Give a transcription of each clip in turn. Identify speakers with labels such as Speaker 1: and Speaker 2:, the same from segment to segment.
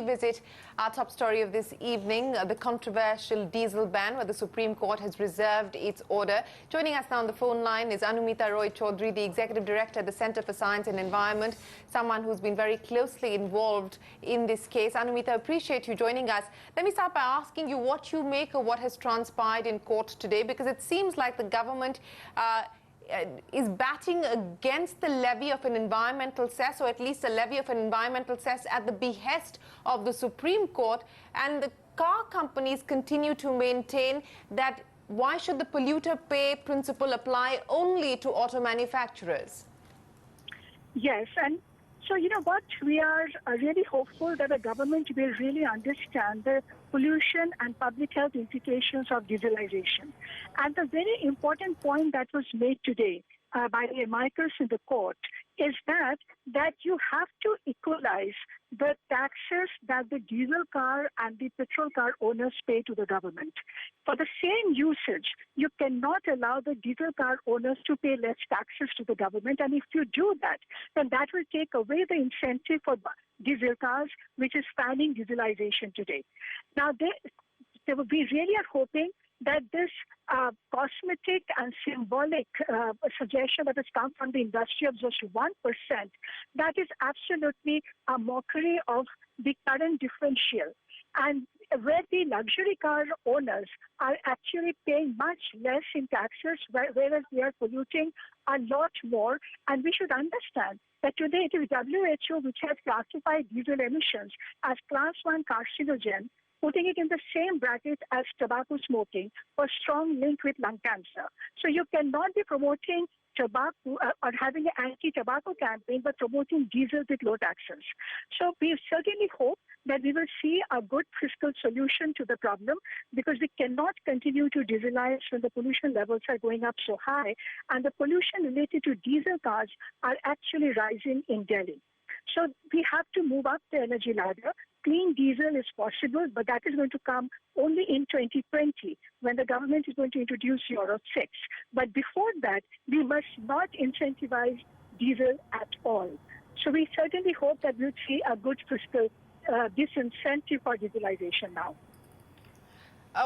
Speaker 1: revisit our top story of this evening, the controversial diesel ban, where the Supreme Court has reserved its order. Joining us now on the phone line is Anumita Roy Chowdhury, the Executive Director at the Centre for Science and Environment, someone who's been very closely involved in this case. Anumita, appreciate you joining us. Let me start by asking you what you make of what has transpired in court today, because it seems like the government is batting against the levy of an environmental cess, or at least a levy of an environmental cess at the behest of the Supreme Court, and the car companies continue to maintain that why should the polluter pay principle apply only to auto manufacturers?
Speaker 2: Yes, and so you know what, we are really hopeful that the government will really understand the pollution and public health implications of dieselization. And the very important point that was made today by the amicus in the court is that you have to equalize the taxes that the diesel car and the petrol car owners pay to the government. For the same usage, you cannot allow the diesel car owners to pay less taxes to the government. And if you do that, then that will take away the incentive for diesel cars, which is fanning dieselization today. Now, we really are hoping that this cosmetic and symbolic suggestion that has come from the industry of just 1%, that is absolutely a mockery of the current differential. And where the luxury car owners are actually paying much less in taxes, whereas we are polluting a lot more. And we should understand that today it is WHO which has classified diesel emissions as class 1 carcinogen, putting it in the same bracket as tobacco smoking for strong link with lung cancer. So you cannot be promoting tobacco or having an anti-tobacco campaign, but promoting diesel with low taxes. So we certainly hope that we will see a good fiscal solution to the problem, because we cannot continue to dieselize when the pollution levels are going up so high, and the pollution related to diesel cars are actually rising in Delhi. So we have to move up the energy ladder. Clean diesel is possible, but that is going to come only in 2020, when the government is going to introduce Euro 6. But before that, we must not incentivize diesel at all. So we certainly hope that we'll see a good fiscal disincentive for dieselization now.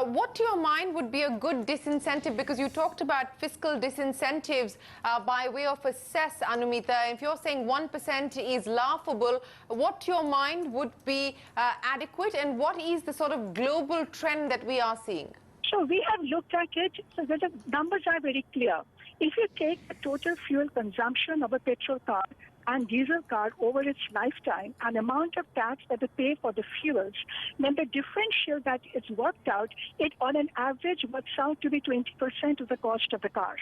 Speaker 1: What to your mind would be a good disincentive? Because you talked about fiscal disincentives by way of a cess, Anumita. If you're saying 1% is laughable, what to your mind would be adequate, and what is the sort of global trend that we are seeing?
Speaker 2: So we have looked at it, so the numbers are very clear. If you take the total fuel consumption of a petrol car and diesel car over its lifetime, an amount of tax that they pay for the fuels, then the differential that is worked out, it on an average works out to be 20% of the cost of the car.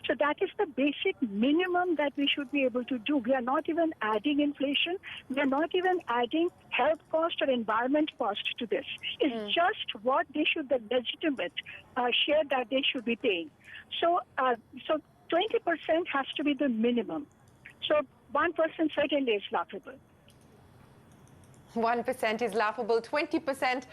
Speaker 2: So that is the basic minimum that we should be able to do. We are not even adding inflation. We are not even adding health cost or environment cost to this. It's just what they should, the legitimate share that they should be paying. So 20% has to be the minimum. So 1% certainly is laughable.
Speaker 1: 1% is laughable. 20%,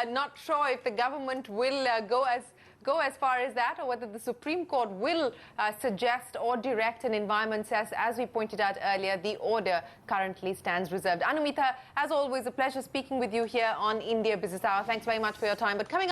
Speaker 1: not sure if the government will go as far as that, or whether the Supreme Court will suggest or direct an environment cess. As we pointed out earlier, the order currently stands reserved. Anumita, as always, a pleasure speaking with you here on India Business Hour. Thanks very much for your time. But coming